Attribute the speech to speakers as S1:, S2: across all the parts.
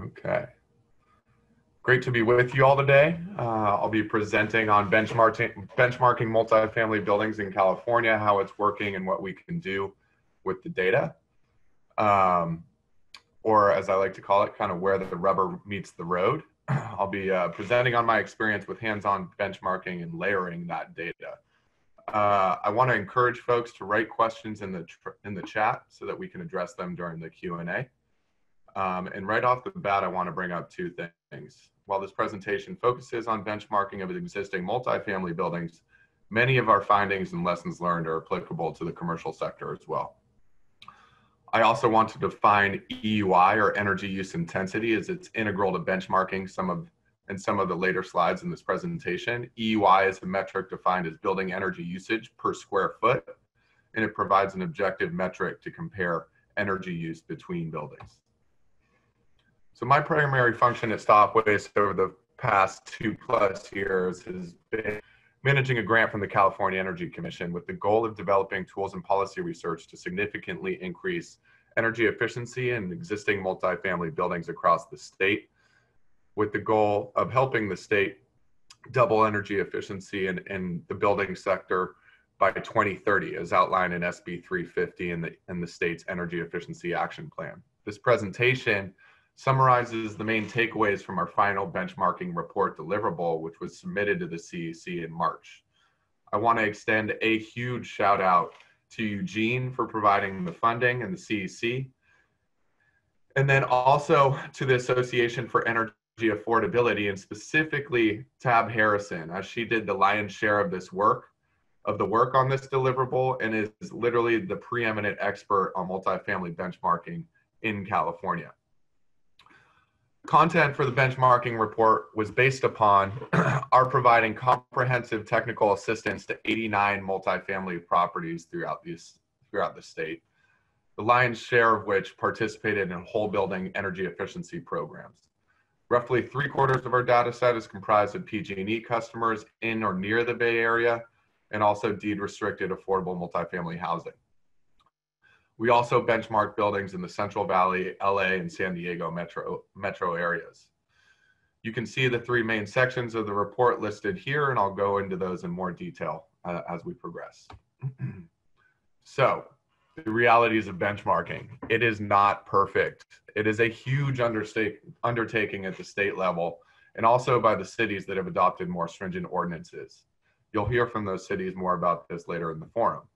S1: Okay. Great to be with you all today. I'll be presenting on benchmarking multifamily buildings in California, how it's working and what we can do with the data. Or as I like to call it, kind of where the rubber meets the road. I'll be presenting on my experience with hands-on benchmarking and layering that data. I want to encourage folks to write questions in the chat so that we can address them during the Q&A. And right off the bat, I want to bring up two things. While this presentation focuses on benchmarking of existing multifamily buildings, many of our findings and lessons learned are applicable to the commercial sector as well. I also want to define EUI, or energy use intensity, as it's integral to benchmarking some of the later slides in this presentation. EUI is a metric defined as building energy usage per square foot, and it provides an objective metric to compare energy use between buildings. So my primary function at StopWaste over the past 2+ years has been managing a grant from the California Energy Commission with the goal of developing tools and policy research to significantly increase energy efficiency in existing multifamily buildings across the state, with the goal of helping the state double energy efficiency in the building sector by 2030, as outlined in SB 350 and the state's Energy Efficiency Action Plan. This presentation summarizes the main takeaways from our final benchmarking report deliverable, which was submitted to the CEC in March. I want to extend a huge shout out to Eugene for providing the funding and the CEC, and then also to the Association for Energy Affordability, and specifically Tab Harrison, as she did the lion's share of the work on this deliverable and is literally the preeminent expert on multifamily benchmarking in California. Content for the benchmarking report was based upon our providing comprehensive technical assistance to 89 multifamily properties throughout the state, the lion's share of which participated in whole building energy efficiency programs. Roughly 3/4 of our data set is comprised of PG&E customers in or near the Bay Area, and also deed restricted affordable multifamily housing. We also benchmarked buildings in the Central Valley, LA, and San Diego metro areas. You can see the 3 main sections of the report listed here, and I'll go into those in more detail as we progress. So, the realities of benchmarking. It is not perfect. It is a huge undertaking at the state level, and also by the cities that have adopted more stringent ordinances. You'll hear from those cities more about this later in the forum.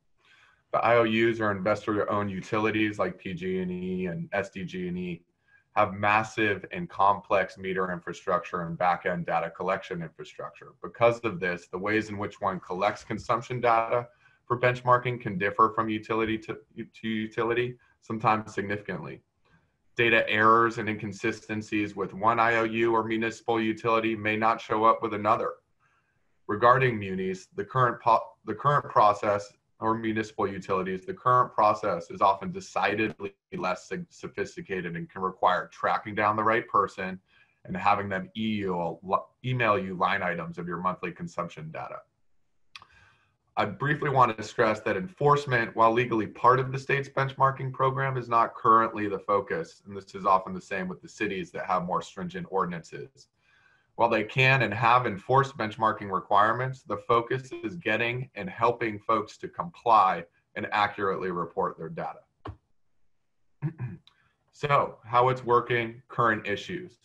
S1: The IOUs, or investor-owned utilities like PG&E and SDG&E, have massive and complex meter infrastructure and back-end data collection infrastructure. Because of this, the ways in which one collects consumption data for benchmarking can differ from utility to utility, sometimes significantly. Data errors and inconsistencies with one IOU or municipal utility may not show up with another. Regarding munis, the current process, or municipal utilities, the current process is often decidedly less sophisticated and can require tracking down the right person and having them email you line items of your monthly consumption data. I briefly want to stress that enforcement, while legally part of the state's benchmarking program, is not currently the focus, and this is often the same with the cities that have more stringent ordinances. While they can and have enforced benchmarking requirements, the focus is getting and helping folks to comply and accurately report their data. So, how it's working, current issues.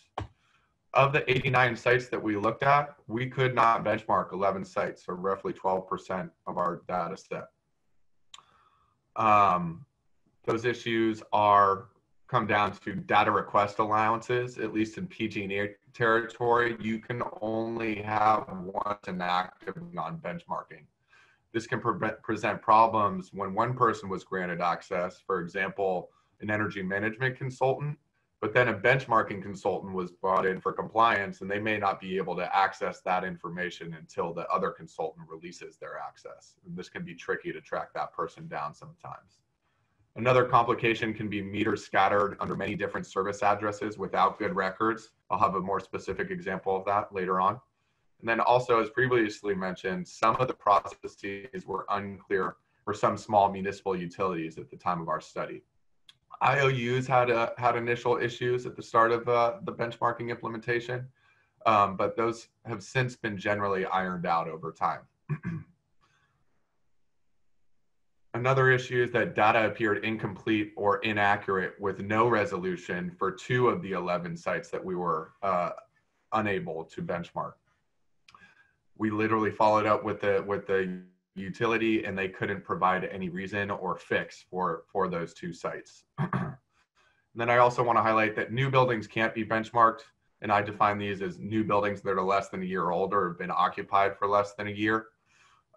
S1: Of the 89 sites that we looked at, we could not benchmark 11 sites, or roughly 12% of our data set. Those issues come down to data request allowances. At least in PG&E territory, you can only have one active on benchmarking. This can present problems when one person was granted access, for example, an energy management consultant, but then a benchmarking consultant was brought in for compliance, and they may not be able to access that information until the other consultant releases their access. And this can be tricky to track that person down sometimes. Another complication can be meters scattered under many different service addresses without good records. I'll have a more specific example of that later on. And then also, as previously mentioned, some of the processes were unclear for some small municipal utilities at the time of our study. IOUs had initial issues at the start of the benchmarking implementation, but those have since been generally ironed out over time. Another issue is that data appeared incomplete or inaccurate with no resolution for 2 of the 11 sites that we were unable to benchmark. We literally followed up with the utility, and they couldn't provide any reason or fix for those 2 sites. And then I also want to highlight that new buildings can't be benchmarked, and I define these as new buildings that are less than a year old or have been occupied for less than a year,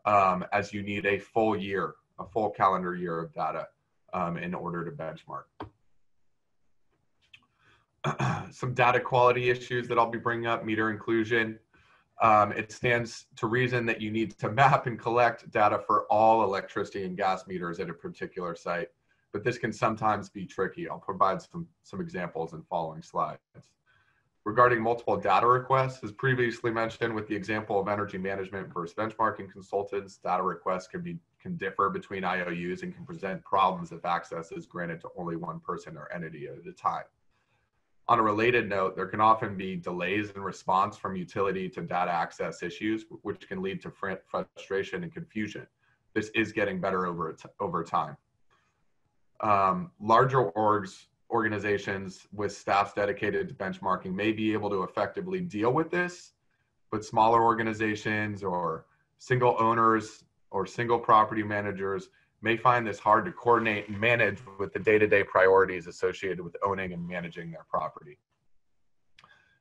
S1: as you need a full calendar year of data in order to benchmark. Some data quality issues that I'll be bringing up: meter inclusion. It stands to reason that you need to map and collect data for all electricity and gas meters at a particular site, but this can sometimes be tricky. I'll provide some examples in following slides. Regarding multiple data requests, as previously mentioned with the example of energy management versus benchmarking consultants, data requests can differ between IOUs and can present problems if access is granted to only one person or entity at a time. On a related note, there can often be delays in response from utility to data access issues, which can lead to frustration and confusion. This is getting better over time. Larger organizations with staffs dedicated to benchmarking may be able to effectively deal with this, but smaller organizations or single owners or single property managers may find this hard to coordinate and manage with the day-to-day priorities associated with owning and managing their property.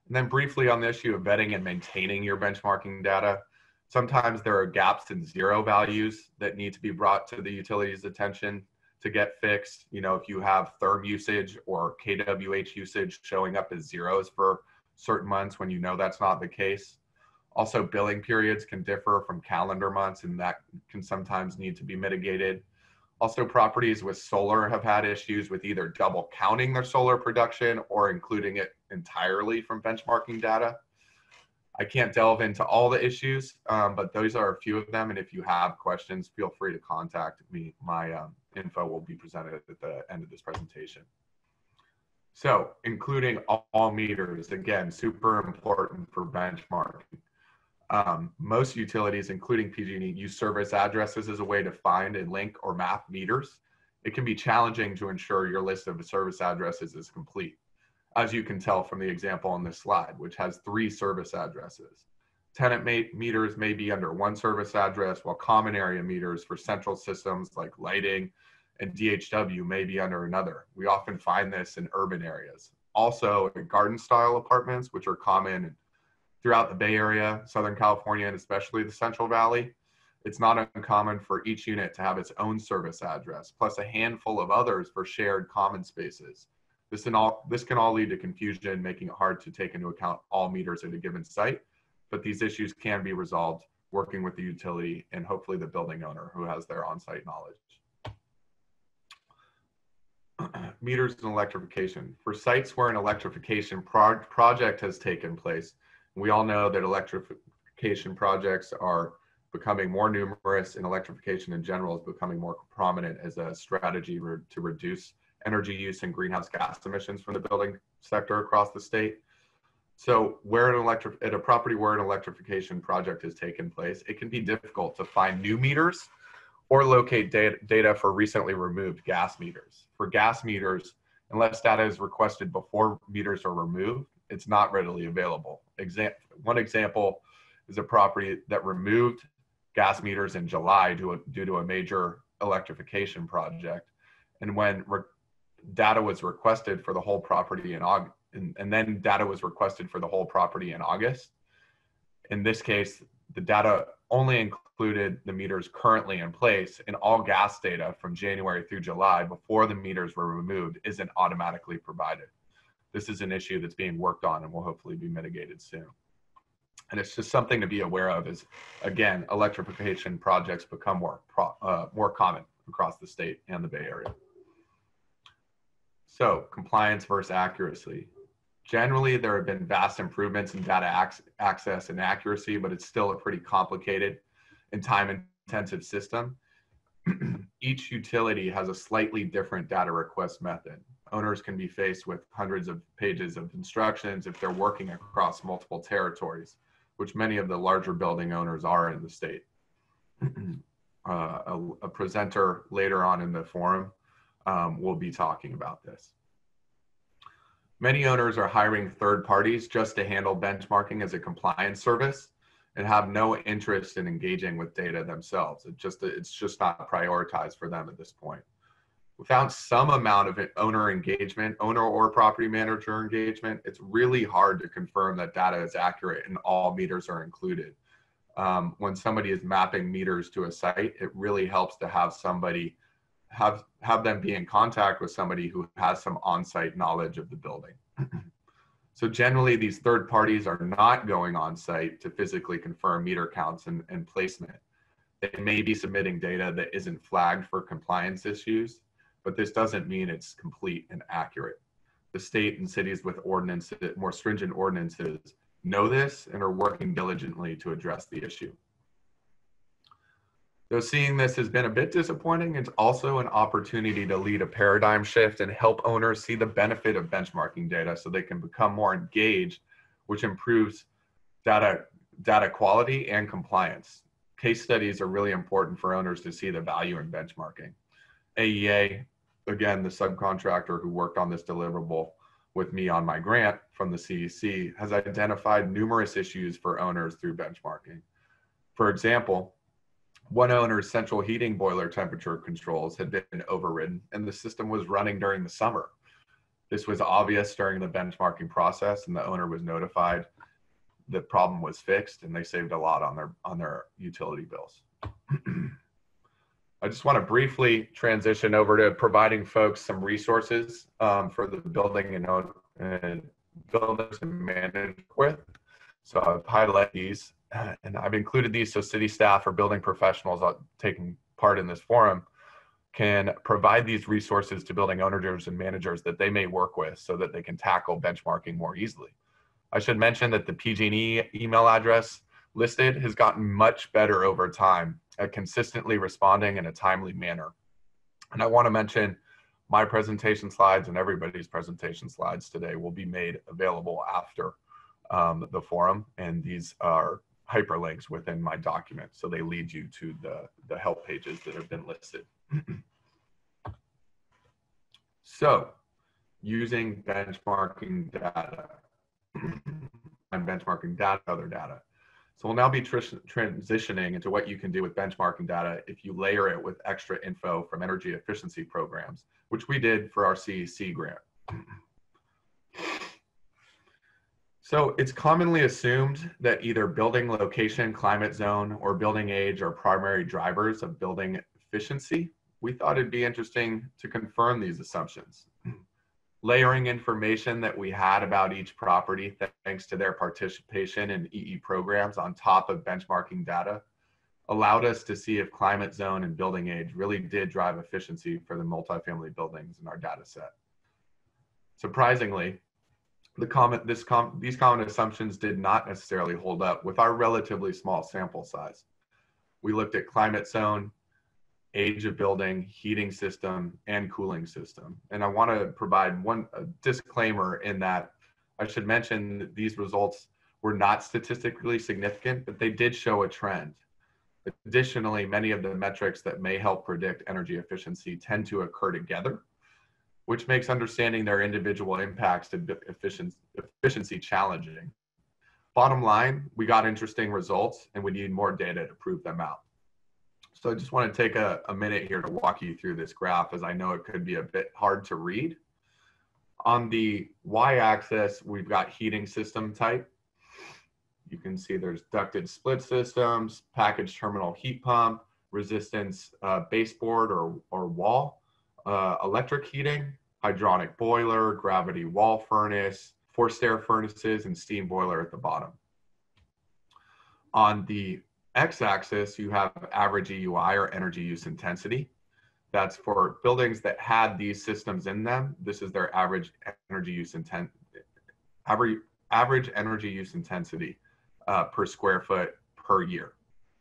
S1: And then briefly on the issue of vetting and maintaining your benchmarking data, sometimes there are gaps in zero values that need to be brought to the utility's attention to get fixed. You know, if you have therm usage or kWh usage showing up as zeros for certain months when you know that's not the case. Also, billing periods can differ from calendar months, and that can sometimes need to be mitigated. Also, properties with solar have had issues with either double counting their solar production or including it entirely from benchmarking data. I can't delve into all the issues, but those are a few of them. And if you have questions, feel free to contact me. My info will be presented at the end of this presentation. So, including all meters, again, super important for benchmarking. Most utilities, including PG&E, use service addresses as a way to find and link or map meters. It can be challenging to ensure your list of service addresses is complete, as you can tell from the example on this slide, which has 3 service addresses. Tenant meters may be under one service address, while common area meters for central systems like lighting and DHW may be under another. We often find this in urban areas. Also, in garden-style apartments, which are common throughout the Bay Area, Southern California, and especially the Central Valley, it's not uncommon for each unit to have its own service address, plus a handful of others for shared common spaces. This can all lead to confusion, making it hard to take into account all meters at a given site, but these issues can be resolved working with the utility and hopefully the building owner who has their on-site knowledge. Meters and electrification. For sites where an electrification project has taken place, we all know that electrification projects are becoming more numerous, and electrification in general is becoming more prominent as a strategy to reduce energy use and greenhouse gas emissions from the building sector across the state. So at a property where an electrification project has taken place, it can be difficult to find new meters or locate data for recently removed gas meters. For gas meters, unless data is requested before meters are removed, it's not readily available. One example is a property that removed gas meters in July due to a major electrification project. And when data was requested for the whole property in August, and then data was requested for the whole property in August, in this case, the data only included the meters currently in place, and all gas data from January through July before the meters were removed isn't automatically provided. This is an issue that's being worked on and will hopefully be mitigated soon. And it's just something to be aware of as, again, electrification projects become more common across the state and the Bay Area. So, compliance versus accuracy. Generally, there have been vast improvements in data access and accuracy, but it's still a pretty complicated and time-intensive system. each utility has a slightly different data request method. Owners can be faced with hundreds of pages of instructions if they're working across multiple territories, which many of the larger building owners are in the state. A presenter later on in the forum will be talking about this. Many owners are hiring third parties just to handle benchmarking as a compliance service and have no interest in engaging with data themselves. It's just not prioritized for them at this point. Without some amount of owner engagement, owner or property manager engagement, it's really hard to confirm that data is accurate and all meters are included. When somebody is mapping meters to a site, it really helps to have somebody have them be in contact with somebody who has some on-site knowledge of the building. So generally, these third parties are not going on site to physically confirm meter counts and placement. They may be submitting data that isn't flagged for compliance issues, but this doesn't mean it's complete and accurate. The state and cities with more stringent ordinances know this and are working diligently to address the issue. Though seeing this has been a bit disappointing, it's also an opportunity to lead a paradigm shift and help owners see the benefit of benchmarking data so they can become more engaged, which improves data quality and compliance. Case studies are really important for owners to see the value in benchmarking. AEA, again, the subcontractor who worked on this deliverable with me on my grant from the CEC, has identified numerous issues for owners through benchmarking. For example, one owner's central heating boiler temperature controls had been overridden and the system was running during the summer. This was obvious during the benchmarking process and the owner was notified. The problem was fixed and they saved a lot on their utility bills. I just want to briefly transition over to providing folks some resources for the building and builders to manage with. So I've highlighted these and I've included these so city staff or building professionals taking part in this forum can provide these resources to building owners and managers that they may work with so that they can tackle benchmarking more easily. I should mention that the PG&E email address listed has gotten much better over time at consistently responding in a timely manner. And I want to mention my presentation slides and everybody's presentation slides today will be made available after the forum, and these are hyperlinks within my document, so they lead you to the help pages that have been listed. So, using benchmarking data, and benchmarking data, other data. So we'll now be transitioning into what you can do with benchmarking data if you layer it with extra info from energy efficiency programs, which we did for our CEC grant. So it's commonly assumed that either building location, climate zone, or building age are primary drivers of building efficiency. We thought it'd be interesting to confirm these assumptions. Layering information that we had about each property thanks to their participation in EE programs on top of benchmarking data allowed us to see if climate zone and building age really did drive efficiency for the multifamily buildings in our data set. Surprisingly, these common assumptions did not necessarily hold up with our relatively small sample size. We looked at climate zone, age of building, heating system, and cooling system. And I want to provide a disclaimer in that I should mention that these results were not statistically significant, but they did show a trend. Additionally, many of the metrics that may help predict energy efficiency tend to occur together, which makes understanding their individual impacts to efficiency challenging. Bottom line, we got interesting results and we need more data to prove them out. So I just want to take a minute here to walk you through this graph, as I know it could be a bit hard to read. On the y-axis, we've got heating system type. You can see there's ducted split systems, package terminal heat pump, resistance baseboard or wall, electric heating, hydronic boiler, gravity wall furnace, forced air furnaces, and steam boiler at the bottom. On the x-axis, you have average EUI or energy use intensity. That's for buildings that had these systems in them. This is their average energy use intensity per square foot per year.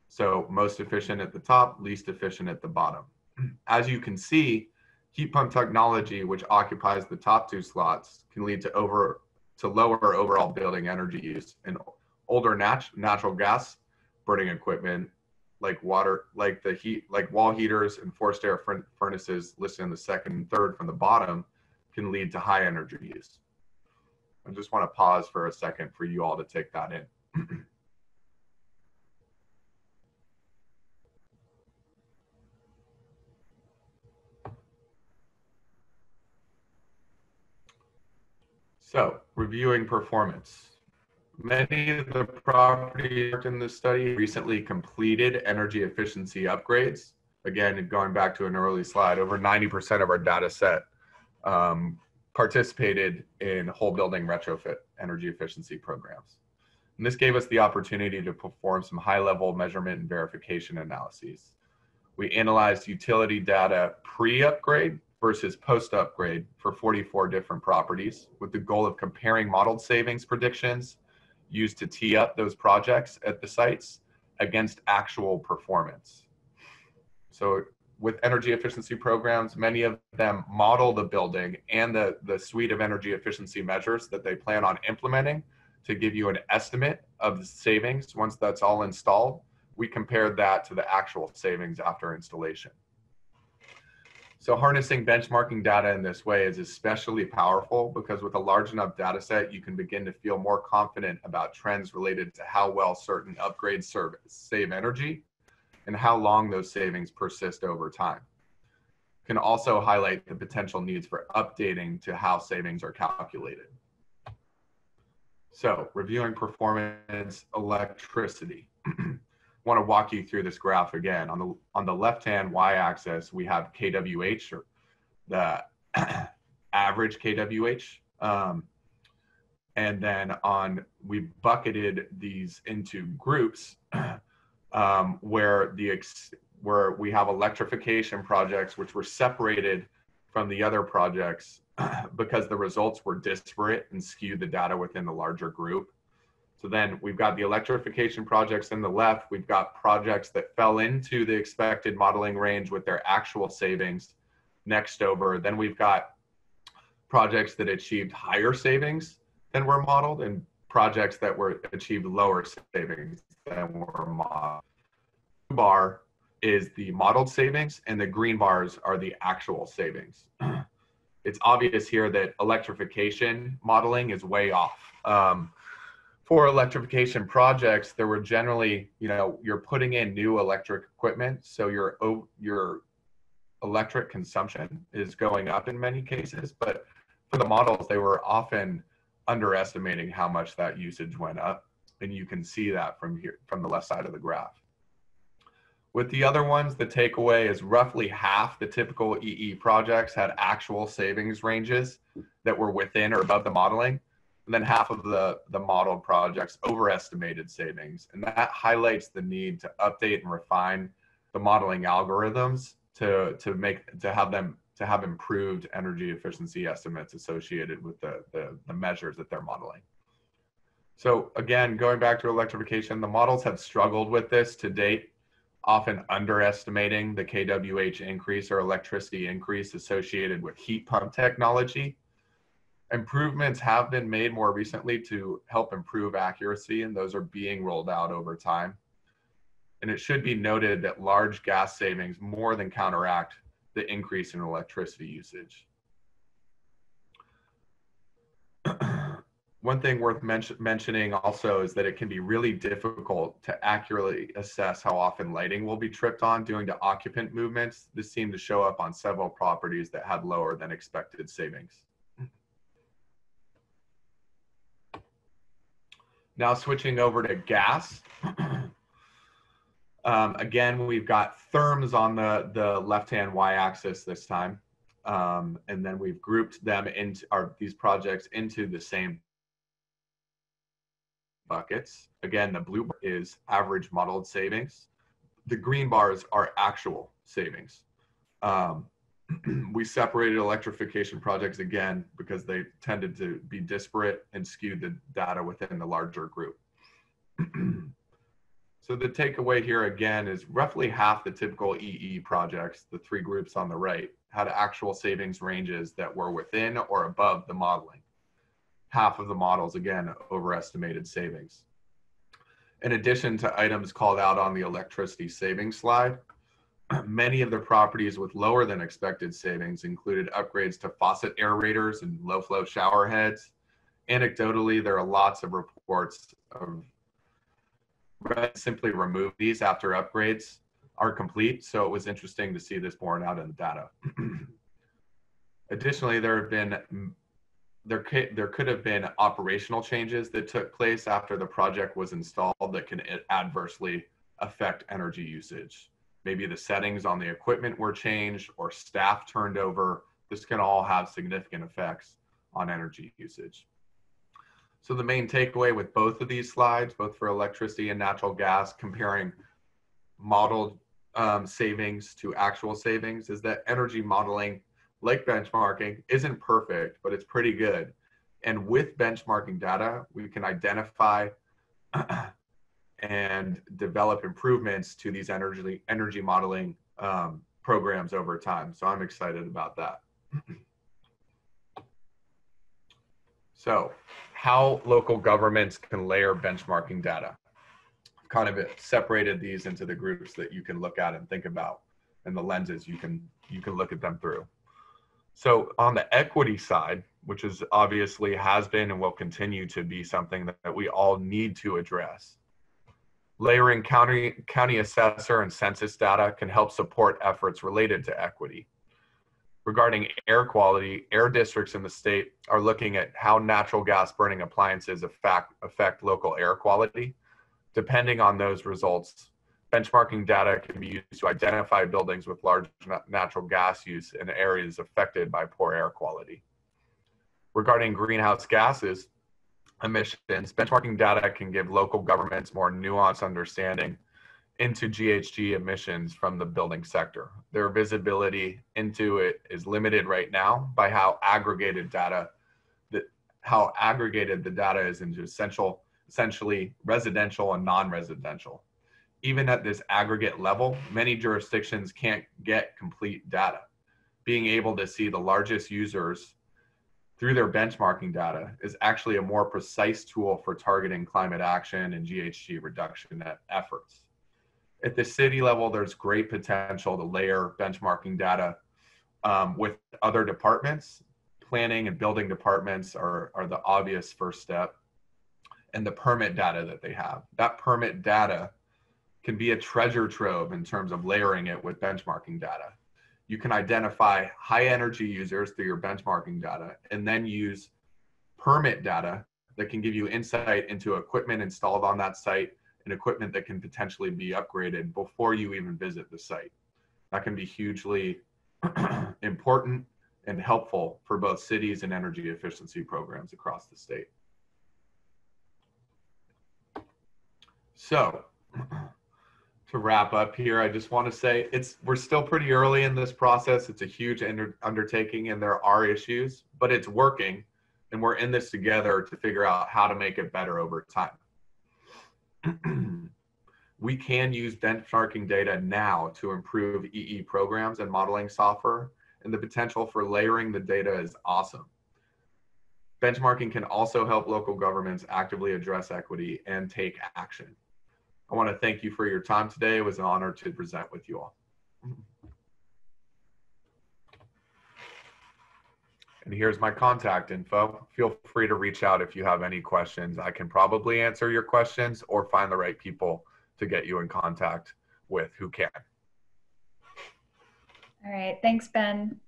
S1: So most efficient at the top, least efficient at the bottom. As you can see, heat pump technology, which occupies the top two slots, can lead to lower overall building energy use. And older natural gas burning equipment, like wall heaters and forced air furnaces listed in the second and third from the bottom, can lead to high energy use. I just want to pause for a second for you all to take that in. So, reviewing performance. Many of the properties in this study recently completed energy efficiency upgrades. Again, going back to an early slide, over 90% of our data set participated in whole building retrofit energy efficiency programs. And this gave us the opportunity to perform some high-level measurement and verification analyses. We analyzed utility data pre-upgrade versus post-upgrade for 44 different properties with the goal of comparing modeled savings predictions used to tee up those projects at the sites against actual performance. So with energy efficiency programs, many of them model the building and the suite of energy efficiency measures that they plan on implementing to give you an estimate of the savings once that's all installed. We compared that to the actual savings after installation. So harnessing benchmarking data in this way is especially powerful because with a large enough data set, you can begin to feel more confident about trends related to how well certain upgrades save energy and how long those savings persist over time. It can also highlight the potential needs for updating to how savings are calculated. So reviewing performance, electricity. I want to walk you through this graph again. On the left-hand y-axis, we have kWh, or the average kWh, and then we bucketed these into groups where we have electrification projects, which were separated from the other projects because the results were disparate and skewed the data within the larger group. So then we've got the electrification projects in the left. We've got projects that fell into the expected modeling range with their actual savings next over. Then we've got projects that achieved higher savings than were modeled and projects that achieved lower savings than were modeled. The blue bar is the modeled savings and the green bars are the actual savings. It's obvious here that electrification modeling is way off. For electrification projects, there were generally, you're putting in new electric equipment, so your electric consumption is going up in many cases, but for the models, they were often underestimating how much that usage went up, and you can see that from here, from the left side of the graph. With the other ones, the takeaway is roughly half the typical EE projects had actual savings ranges that were within or above the modeling. And then half of the modeled projects overestimated savings. And that highlights the need to update and refine the modeling algorithms to have improved energy efficiency estimates associated with the measures that they're modeling. So again, going back to electrification, the models have struggled with this to date, often underestimating the kWh increase or electricity increase associated with heat pump technology. Improvements have been made more recently to help improve accuracy, and those are being rolled out over time. And it should be noted that large gas savings more than counteract the increase in electricity usage. One thing worth mentioning also is that it can be really difficult to accurately assess how often lighting will be tripped on due to occupant movements. This seemed to show up on several properties that had lower than expected savings. Now switching over to gas. Again, we've got therms on the left-hand y-axis this time. And then we've grouped them into these projects into the same buckets. Again, the blue bar is average modeled savings. The green bars are actual savings. We separated electrification projects again because they tended to be disparate and skewed the data within the larger group. So the takeaway here again is roughly half the typical EE projects, the three groups on the right, had actual savings ranges that were within or above the modeling. Half of the models, again, overestimated savings. In addition to items called out on the electricity savings slide, many of the properties with lower than expected savings included upgrades to faucet aerators and low flow shower heads. Anecdotally, there are lots of reports of simply remove these after upgrades are complete. So it was interesting to see this borne out in the data. Additionally, there could have been operational changes that took place after the project was installed that can adversely affect energy usage. Maybe the settings on the equipment were changed or staff turned over. This can all have significant effects on energy usage. So the main takeaway with both of these slides, both for electricity and natural gas, comparing modeled savings to actual savings, is that energy modeling, like benchmarking, isn't perfect, but it's pretty good. And with benchmarking data, we can identify and develop improvements to these energy modeling programs over time. So I'm excited about that. So how local governments can layer benchmarking data. I've kind of separated these into the groups that you can look at and think about, and the lenses you can look at them through. So on the equity side, which is obviously has been and will continue to be something that we all need to address, layering county assessor and census data can help support efforts related to equity. Regarding air quality, air districts in the state are looking at how natural gas burning appliances affect local air quality. Depending on those results, benchmarking data can be used to identify buildings with large natural gas use in areas affected by poor air quality. Regarding greenhouse gases emissions, benchmarking data can give local governments more nuanced understanding into GHG emissions from the building sector. Their visibility into it is limited right now by how aggregated the data is into essentially residential and non-residential. Even at this aggregate level, many jurisdictions can't get complete data. Being able to see the largest users through their benchmarking data is actually a more precise tool for targeting climate action and GHG reduction efforts. At the city level, there's great potential to layer benchmarking data with other departments. Planning and building departments are the obvious first step, and the permit data that they have. That permit data can be a treasure trove in terms of layering it with benchmarking data. You can identify high energy users through your benchmarking data and then use permit data that can give you insight into equipment installed on that site and equipment that can potentially be upgraded before you even visit the site. That can be hugely important and helpful for both cities and energy efficiency programs across the state. So, to wrap up here, I just want to say we're still pretty early in this process. It's a huge undertaking and there are issues, but it's working and we're in this together to figure out how to make it better over time. We can use benchmarking data now to improve EE programs and modeling software, and the potential for layering the data is awesome. Benchmarking can also help local governments actively address equity and take action. I want to thank you for your time today. It was an honor to present with you all. And here's my contact info. Feel free to reach out if you have any questions. I can probably answer your questions or find the right people to get you in contact with who can.
S2: All right, thanks, Ben.